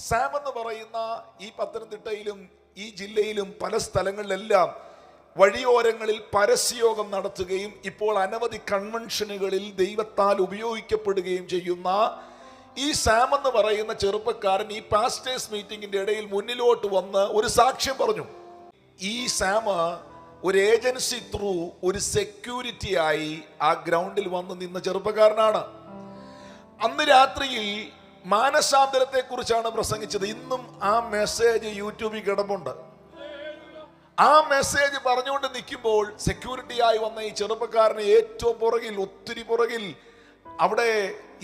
Sam എന്ന് പറയുന്ന ഈ പത്തനംതിട്ടയിലും ഈ ജില്ലയിലും പല സ്ഥലങ്ങളിലെല്ലാം വഴിയോരങ്ങളിൽ പരസ്യയോഗം നടത്തുകയും ഇപ്പോൾ അനവധി കൺവെൻഷനുകളിൽ ദൈവത്താൽ ഉപയോഗിക്കപ്പെടുകയും ചെയ്യുന്ന ഈ സാം എന്ന് പറയുന്ന ചെറുപ്പക്കാരൻ ഈ പാസ്റ്റേഴ്സ് മീറ്റിംഗിന്റെ ഇടയിൽ മുന്നിലോട്ട് വന്ന് ഒരു സാക്ഷ്യം പറഞ്ഞു. ഈ സാം ഒരു ഏജൻസി ത്രൂ ഒരു സെക്യൂരിറ്റി ആയി ആ ഗ്രൗണ്ടിൽ വന്ന് നിന്ന ചെറുപ്പക്കാരനാണ്. അന്ന് രാത്രിയിൽ മാനസാന്തരത്തെ കുറിച്ചാണ് പ്രസംഗിച്ചത്. ഇന്നും ആ മെസ്സേജ് യൂട്യൂബിൽ കിടപ്പുണ്ട്. ആ മെസ്സേജ് പറഞ്ഞുകൊണ്ട് നിൽക്കുമ്പോൾ സെക്യൂരിറ്റി ആയി വന്ന ഈ ചെറുപ്പക്കാരന് ഏറ്റവും പുറകിൽ, ഒത്തിരി പുറകിൽ, അവിടെ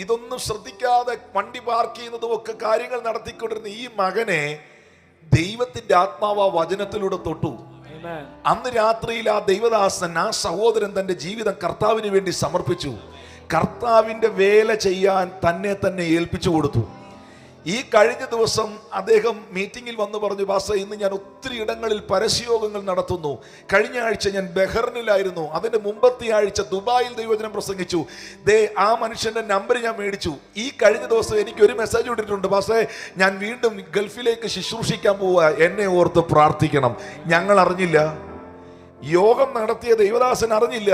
ഇതൊന്നും ശ്രദ്ധിക്കാതെ വണ്ടി പാർക്ക് ചെയ്യുന്നതും ഒക്കെ കാര്യങ്ങൾ നടത്തിക്കൊണ്ടിരുന്ന ഈ മകനെ ദൈവത്തിന്റെ ആത്മാവ് വചനത്തിലൂടെ തൊട്ടു. അന്ന് രാത്രിയിൽ ആ ദൈവദാസൻ, ആ സഹോദരൻ തന്റെ ജീവിതം കർത്താവിന് വേണ്ടി സമർപ്പിച്ചു. കർത്താവിന്റെ വേല ചെയ്യാൻ തന്നെ ഏൽപ്പിച്ചു കൊടുത്തു. ഈ കഴിഞ്ഞ ദിവസം അദ്ദേഹം മീറ്റിംഗിൽ വന്ന് പറഞ്ഞു, പാസ്റ്റർ ഇന്ന് ഞാൻ ഒത്തിരി ഇടങ്ങളിൽ പരസ്യയോഗങ്ങൾ നടത്തുന്നു. കഴിഞ്ഞ ആഴ്ച ഞാൻ ബഹ്റിനിലായിരുന്നു, അതിന്റെ മുമ്പത്തെ ആഴ്ച ദുബായിൽ ദൈവവചനം പ്രസംഗിച്ചു. ആ മനുഷ്യന്റെ നമ്പർ ഞാൻ മേടിച്ചു. ഈ കഴിഞ്ഞ ദിവസം എനിക്ക് ഒരു മെസ്സേജ് ഇട്ടിട്ടുണ്ട്, പാസ്റ്റർ ഞാൻ വീണ്ടും ഗൾഫിലേക്ക് ശുശ്രൂഷിക്കാൻ പോവുക, എന്നെ ഓർത്ത് പ്രാർത്ഥിക്കണം. ഞങ്ങൾ അറിഞ്ഞില്ല, യോഗം നടത്തിയ ദൈവദാസൻ അറിഞ്ഞില്ല.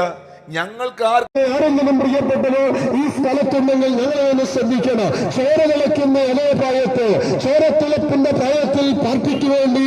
ഞങ്ങൾക്ക് ആരെങ്കിലും പ്രിയപ്പെട്ടവോ, ഈ സ്ഥലത്തുണ്ടെങ്കിൽ ഞങ്ങളെ ഒന്ന് ശ്രദ്ധിക്കണം. ചോര തിളയ്ക്കുന്ന ഇളയ പ്രായത്ത്, ചോരത്തിളപ്പിന്റെ പ്രായത്തിൽ പാർട്ടിക്ക് വേണ്ടി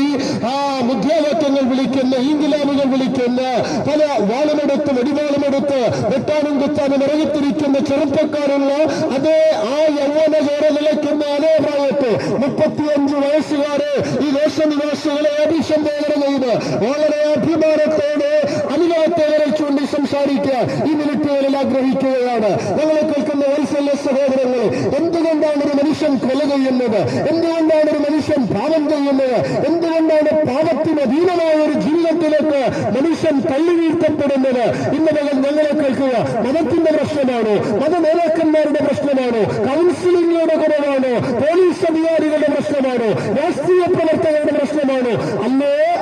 ആ മുദ്രാവാക്യങ്ങൾ വിളിക്കുന്ന, ഇൻകിലാബുകൾ വിളിക്കുന്ന, പല വാളുമെടുത്ത് വെടിവാളുമെടുത്ത് വെട്ടാനും കുത്താനും ഇറങ്ങിത്തിരിക്കുന്ന ചെറുപ്പക്കാരുള്ള അതേ ആ യൗവന ചോര തിളയ്ക്കുന്ന ഇളയ പ്രായത്ത് 35 വയസ്സുകാര് ഈ ദേശനിവാസികളെ അഭിസംബോധന ചെയ്ത് വളരെ അഭിമാനത്തോടെ അനുഭവത്തോടെ ചൂണ്ടി സംസാരിക്കുക ഈ മിനിറ്റുകളിൽ ആഗ്രഹിക്കുകയാണ്. ഞങ്ങളെ കേൾക്കുന്ന വത്സല്യ സഹോദരങ്ങളെ, എന്തുകൊണ്ടാണ് ഒരു മനുഷ്യൻ കൊല ചെയ്യുന്നത്? എന്തുകൊണ്ടാണ് ഒരു മനുഷ്യൻ പാപം ചെയ്യുന്നത്? എന്തുകൊണ്ടാണ് പാപത്തിന് അധീനമായ ഒരു ജീവിതത്തിലേക്ക് മനുഷ്യൻ തള്ളിവീഴ്ത്തപ്പെടുന്നത്? ഇന്ന് ഞങ്ങളെ കേൾക്കുക. മതത്തിന്റെ പ്രശ്നമാണോ? മതനേതാക്കന്മാരുടെ പ്രശ്നമാണോ? കൗൺസിലിംഗുകളുടെ കുറവാണോ? പോലീസ് അധികാരികളുടെ പ്രശ്നമാണോ? രാഷ്ട്രീയ പ്രവർത്തകരുടെ പ്രശ്നമാണോ?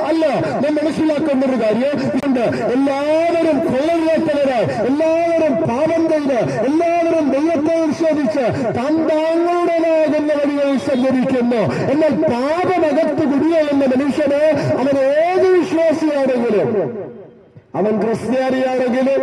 അല്ല. ഞാൻ മനസ്സിലാക്കുന്ന ഒരു കാര്യം ഉണ്ട്. എല്ലാവരും കൊള്ളരുതാത്തവരായി, എല്ലാവരും പാപം ചെയ്ത്, എല്ലാവരും ദൈവത്തെ വിശ്വസിച്ച് താങ്കളുടേതാകുന്ന വഴികളിൽ സഞ്ചരിക്കുന്നു. എന്നാൽ പാപമകത്ത് കുടികൊള്ളുന്ന മനുഷ്യന് അവൻ ഏത് വിശ്വാസിയാണെങ്കിലും, അവൻ ക്രിസ്ത്യാനിയാണെങ്കിലും,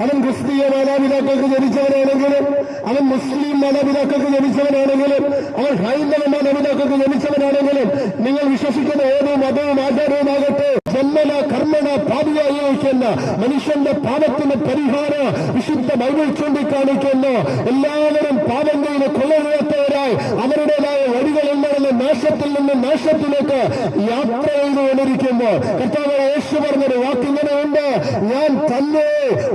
അവൻ ക്രിസ്തീയ മാതാപിതാക്കൾക്ക് ജനിച്ചവനാണെങ്കിലും, അവൻ മുസ്ലിം മാതാപിതാക്കൾക്ക് ജനിച്ചവനാണെങ്കിലും, അവൻ ഹൈന്ദവ മാതാപിതാക്കൾക്ക് ജനിച്ചവനാണെങ്കിലും, നിങ്ങൾ വിശ്വസിക്കുന്ന ഏത് മതവും ആചാരവുമാകട്ടെ, ജന്മന കർമ്മന പാപിയായി വയ്ക്കുന്ന മനുഷ്യന്റെ പാപത്തിന് പരിഹാര വിശുദ്ധ ബൈബിൾ ചൂണ്ടിക്കാണിക്കുന്നു. എല്ലാവരും പാപം ചെയ്ത് കൊള്ളരുതാത്തവരായി അവരുടേതായ വഴികളിൽ നടന്ന് നാശത്തിൽ നിന്ന് നാശത്തിലേക്ക് യാത്ര ചെയ്തുകൊണ്ടിരിക്കുമ്പോൾ കർത്താവ് യേശു പറഞ്ഞൊരു വാക്കിങ്ങനെയുണ്ട്, ഞാൻ തന്നെ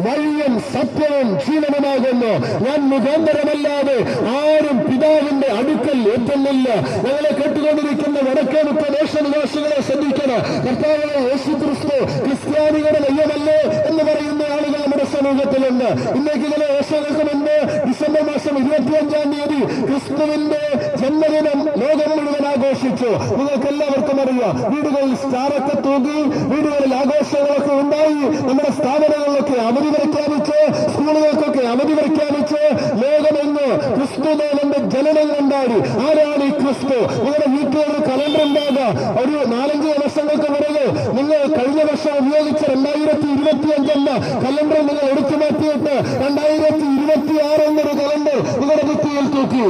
വഴിയും സത്യവും ജീവനുമാകുന്നു, ഞാൻ മുഖാന്തരമല്ലാതെ ആരും പിതാവിന്റെ അടുക്കൽ എത്തുന്നില്ല. ഞങ്ങളെ കേട്ടുകൊണ്ടിരിക്കുന്ന വടക്കേമുക്ക ദേശനിവാസികളെ ശ്രദ്ധിക്കണം. കർത്താവ് യേശു ക്രിസ്തു ക്രിസ്ത്യാനികളുടെ ദൈവമല്ലേ എന്ന് പറയുന്ന ആളുകൾ നമ്മുടെ സമൂഹത്തിലുണ്ട്. ഇന്നേക്ക് ചില വർഷങ്ങൾക്ക് മുൻപ് ഡിസംബർ മാസം 25-ാം തീയതി ക്രിസ്തുവിന്റെ ജന്മദിനം ലോകം മുഴുവൻ ആഘോഷിച്ചു. നിങ്ങൾക്ക് എല്ലാവർക്കും അറിയാം, വീടുകളിൽ സ്റ്റാറൊക്കെ തൂക്കി, വീടുകളിൽ ആഘോഷങ്ങളൊക്കെ ഉണ്ടായി, നമ്മുടെ സ്ഥാപനങ്ങളിലൊക്കെ അവധി പ്രഖ്യാപിച്ച്, സ്കൂളുകൾക്കൊക്കെ അവധി പ്രഖ്യാപിച്ച് ലോകമെന്ന് ക്രിസ്തുദേവന്റെ ജനനം കൊണ്ടാടി. ആരാണ് ഈ ക്രിസ്തു? നിങ്ങളുടെ വീട്ടിലൊരു കലണ്ടർ ഉണ്ടാകാം. ഒരു 4-5 വർഷങ്ങൾക്ക് പുറകെ നിങ്ങൾ കഴിഞ്ഞ വർഷം ഉപയോഗിച്ച 2025 എന്ന കലണ്ടർ നിങ്ങൾ എടുത്തു മാറ്റിയിട്ട് 2026 എന്നൊരു കലണ്ടർ നിങ്ങളുടെ ഭിത്തിയിൽ തൂക്കി.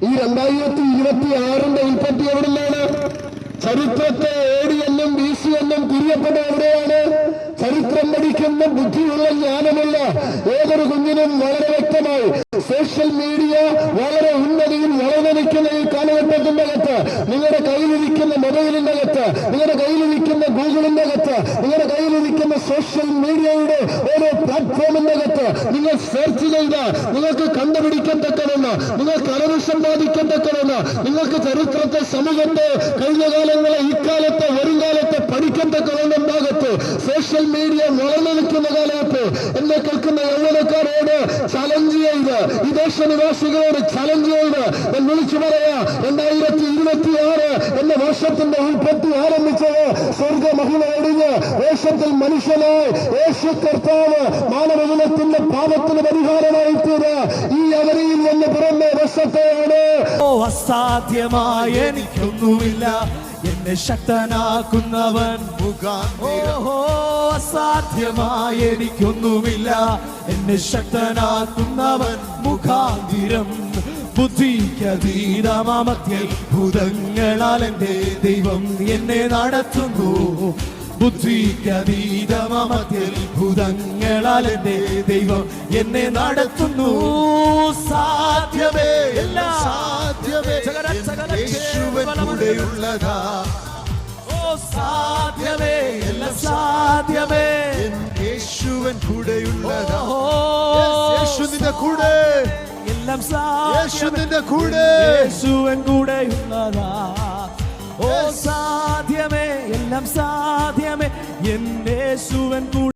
ഈ 2026ന്റെ ഉൽപ്പത്തി എവിടുന്നാണ്? ചരിത്രത്തെ AD എന്നും BC എന്നും തിരിയപ്പെട്ട എവിടെയാണ്? ചരിത്രം പഠിക്കുന്ന ബുദ്ധിയുള്ള ജ്ഞാനമുള്ള ഏതൊരു കുഞ്ഞിനും വളരെ വ്യക്തമായി സോഷ്യൽ മീഡിയ വളരെ ഉന്നതിയിൽ വളർന്നു നിൽക്കുന്ന ഈ കാലഘട്ടത്തിന്റെ അകത്ത്, നിങ്ങളുടെ കയ്യിലിരിക്കുന്ന മൊബൈലിന്റെ അകത്ത്, നിങ്ങളുടെ കയ്യിലിരിക്കുന്ന ഗൂഗിളിന്റെ അകത്ത്, നിങ്ങളുടെ കയ്യിലിരിക്കുന്ന സോഷ്യൽ മീഡിയയുടെ ഓരോ പ്ലാറ്റ്ഫോമിന്റെ അകത്ത് നിങ്ങൾ സെർച്ച് ചെയ്ത നിങ്ങൾക്ക് കണ്ടുപിടിക്കത്തക്കതെന്ന്, നിങ്ങൾക്ക് അറിവ് സമ്പാദിക്കത്തക്കതെന്ന്, നിങ്ങൾക്ക് ചരിത്രത്തെ, സമൂഹത്തെ, കഴിഞ്ഞ കാലങ്ങളെ, ഇക്കാലത്തെ, വരും കാലത്തെ പഠിക്കത്തക്കതെന്ന ഭാഗത്ത് സോഷ്യൽ മീഡിയ വളർന്നു നിൽക്കുന്ന കാലത്ത് എന്നെ കേൾക്കുന്ന യൗവനക്കാരോട് ചലഞ്ച് ചെയ്ത്, ഈ ദേശനിവാസികളോട് ചലഞ്ച് ചെയ്ത് ഞാൻ വിളിച്ചു പറയാ, 2026 എന്ന വർഷത്തിൽ ലോകത്തിന്റെ ഉൽപ്പത്തി ആരംഭിച്ചത് സ്വർഗമഹിമ ഒടിഞ്ഞ് വേഷത്തിൽ മനുഷ്യനായി യേശു കർത്താവ് മാനവകുലത്തിന്റെ പാപത്തിന് പരിഹാരമായി തീര ഈ അവരിയിൽ നിന്ന് പിറന്ന വർഷത്തെയാണ്. അസാധ്യമായ എനിക്കൊന്നുമില്ല, എന്നെ ശക്തനാക്കുന്നവൻ മുഖാന്തരം. അസാധ്യമായ എനിക്കൊന്നുമില്ല, എന്നെ ശക്തനാക്കുന്നവൻ മുഖാന്തിരം. ബുദ്ധിക്കതീതമാമത്തിൽ ഭൂതങ്ങളാൽ എന്റെ ദൈവം എന്നെ നടത്തുന്നു. ബുദ്ധിക്കതീതമാമത്തിൽ ഭൂതങ്ങളാൽ എന്റെ ദൈവം എന്നെ നടത്തുന്നു. സാധ്യമേ എല്ലാം സാധ്യമേ യേശുവൻ കൂടെയുള്ളതാ. ഓ സാധ്യമേ എല്ലാം സാധ്യമേ യേശുവൻ കൂടെയുള്ളതാ. യേശു നിന്റെ കൂടെ എല്ലാം സാധ്യമേ കൂടെ യേശുവൻ കൂടെയുള്ളതാ. ഓ സാധ്യമേ എല്ലാം സാധ്യമേ യേശുവൻ കൂടെ